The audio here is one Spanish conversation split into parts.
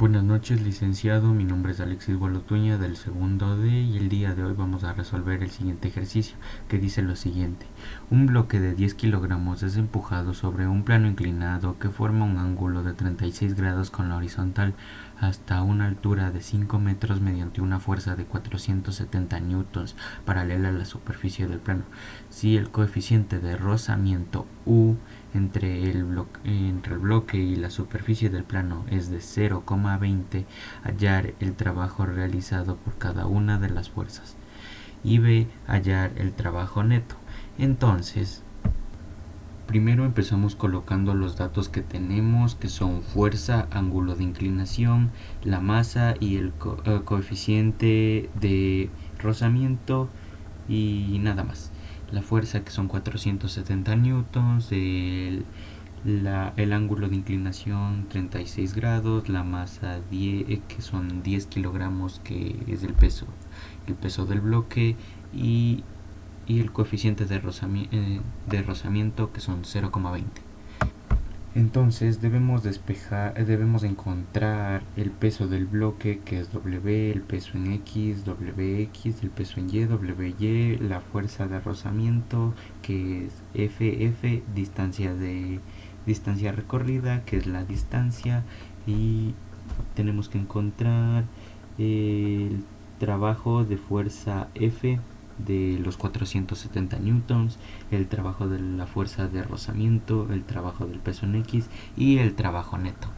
Buenas noches, licenciado. Mi nombre es Alexis Bolotuña del segundo D y el día de hoy vamos a resolver el siguiente ejercicio, que dice lo siguiente. Un bloque de 10 kilogramos es empujado sobre un plano inclinado que forma un ángulo de 36 grados con la horizontal hasta una altura de 5 metros mediante una fuerza de 470 newtons paralela a la superficie del plano. Si el coeficiente de rozamiento U entre el bloque y la superficie del plano es de 0,20, hallar el trabajo realizado por cada una de las fuerzas. Y B, hallar el trabajo neto. Entonces, primero empezamos colocando los datos que tenemos, que son fuerza, ángulo de inclinación, la masa y el coeficiente de rozamiento y nada más. La fuerza, que son 470 newtons, el ángulo de inclinación 36 grados, la masa 10, que son 10 kilogramos, que es el peso del bloque, y el coeficiente de rozamiento, que son 0,20. Entonces debemos encontrar el peso del bloque, que es W, el peso en X, WX, el peso en Y, WY, la fuerza de rozamiento, que es FF, distancia recorrida, que es la distancia, y tenemos que encontrar el trabajo de fuerza F de los 470 newtons, el trabajo de la fuerza de rozamiento, el trabajo del peso en X y el trabajo neto.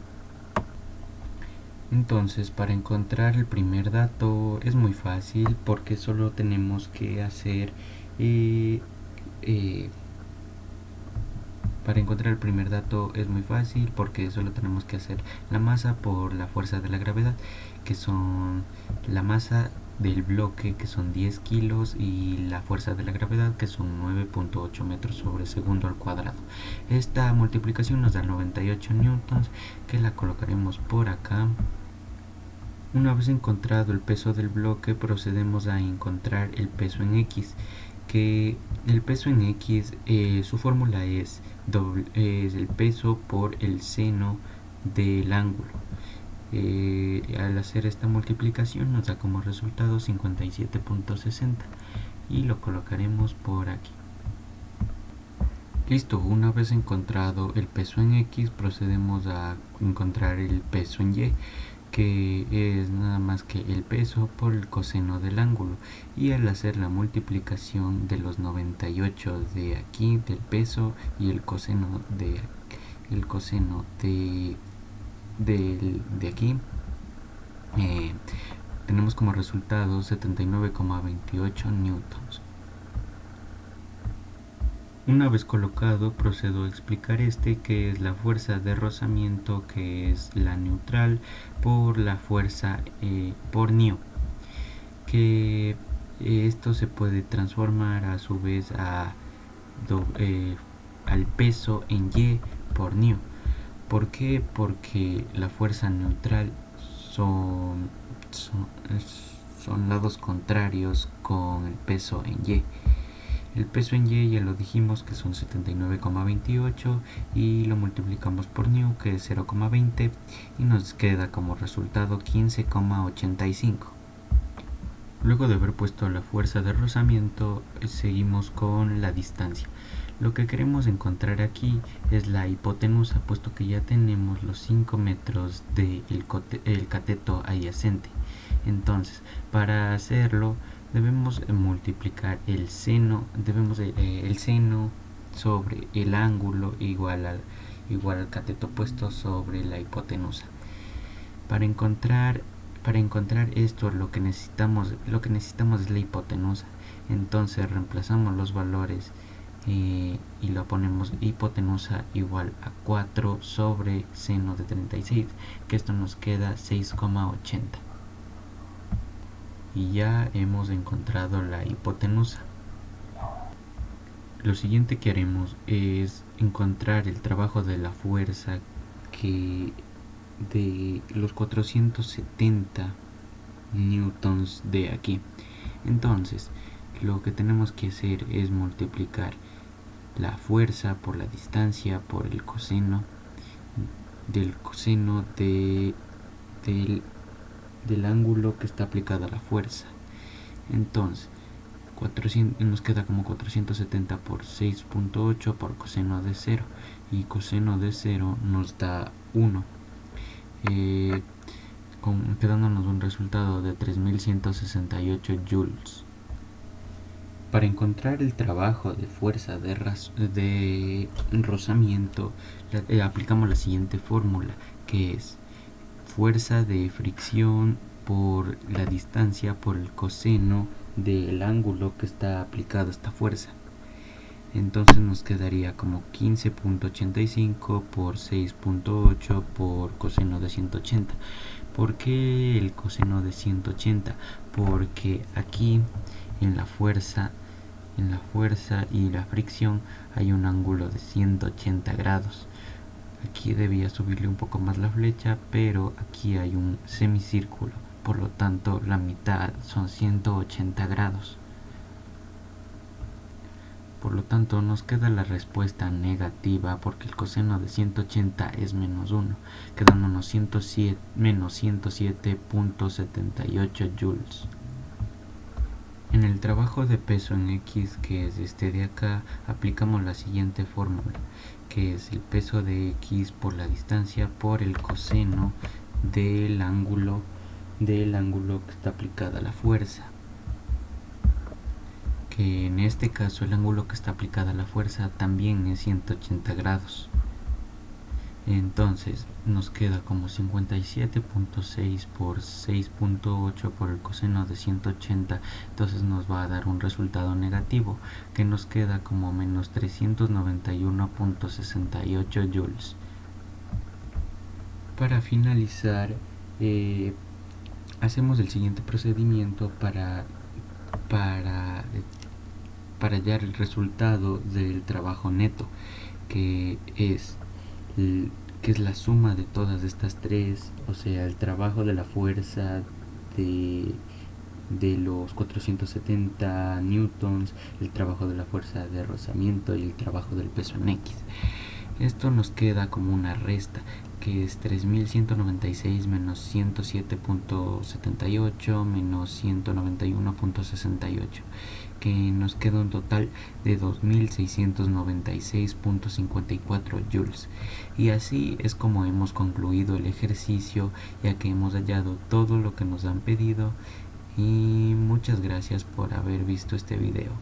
Entonces, para encontrar el primer dato es muy fácil, porque solo tenemos que hacer para encontrar el primer dato es muy fácil, porque solo tenemos que hacer la masa por la fuerza de la gravedad, que son la masa del bloque, que son 10 kilos, y la fuerza de la gravedad, que son 9.8 metros sobre segundo al cuadrado. Esta multiplicación nos da 98 newtons, que la colocaremos por acá. Una vez encontrado el peso del bloque, procedemos a encontrar el peso en X, que el peso en X, su fórmula es el peso por el seno del ángulo. Al hacer esta multiplicación nos da como resultado 57.60 y lo colocaremos por aquí. Listo, una vez encontrado el peso en X, procedemos a encontrar el peso en Y, que es nada más que el peso por el coseno del ángulo, y al hacer la multiplicación de los 98 de aquí del peso y el coseno de aquí, tenemos como resultado 79,28 newtons. Una vez colocado, procedo a explicar que es la fuerza de rozamiento, que es la neutral, por la fuerza por neo, que esto se puede transformar a su vez al peso en Y por neo. ¿Por qué? Porque la fuerza neutral son lados contrarios con el peso en Y. El peso en Y ya lo dijimos, que son 79,28, y lo multiplicamos por new, que es 0,20, y nos queda como resultado 15,85. Luego de haber puesto la fuerza de rozamiento, seguimos con la distancia. Lo que queremos encontrar aquí es la hipotenusa, puesto que ya tenemos los 5 metros del cateto adyacente. Entonces, para hacerlo, debemos multiplicar el seno sobre el ángulo igual al cateto puesto sobre la hipotenusa. Para encontrar esto, lo que necesitamos es la hipotenusa. Entonces reemplazamos los valores y lo ponemos hipotenusa igual a 4 sobre seno de 36, que esto nos queda 6,80. Y ya hemos encontrado la hipotenusa. Lo siguiente que haremos es encontrar el trabajo de la fuerza, que de los 470 newtons de aquí. Entonces, lo que tenemos que hacer es multiplicar la fuerza por la distancia por el coseno del coseno de del ángulo que está aplicada la fuerza. Entonces nos queda como 470 por 6.8 por coseno de 0, y coseno de 0 nos da 1, quedándonos un resultado de 3168 joules. Para encontrar el trabajo de fuerza de rozamiento, aplicamos la siguiente fórmula, que es fuerza de fricción por la distancia por el coseno del ángulo que está aplicado esta fuerza. Entonces nos quedaría como 15.85 por 6.8 por coseno de 180. ¿Por qué el coseno de 180? Porque aquí en la fuerza y la fricción hay un ángulo de 180 grados. Aquí debía subirle un poco más la flecha, pero aquí hay un semicírculo, por lo tanto la mitad son 180 grados. Por lo tanto nos queda la respuesta negativa, porque el coseno de 180 es menos 1, quedándonos menos 107.78 joules. En el trabajo de peso en X, que es este de acá, aplicamos la siguiente fórmula, que es el peso de X por la distancia por el coseno del ángulo que está aplicada la fuerza, que en este caso el ángulo que está aplicada la fuerza también es 180 grados. Entonces nos queda como 57.6 por 6.8 por el coseno de 180, entonces nos va a dar un resultado negativo, que nos queda como menos 391.68 joules. Para finalizar, hacemos el siguiente procedimiento para hallar el resultado del trabajo neto, que es la suma de todas estas tres, o sea, el trabajo de la fuerza de los 470 newtons, el trabajo de la fuerza de rozamiento y el trabajo del peso en X. Esto nos queda como una resta, que es 3196 menos 107.78 menos 191.68, que nos queda un total de 2696.54 joules. Y así es como hemos concluido el ejercicio, ya que hemos hallado todo lo que nos han pedido. Y muchas gracias por haber visto este video.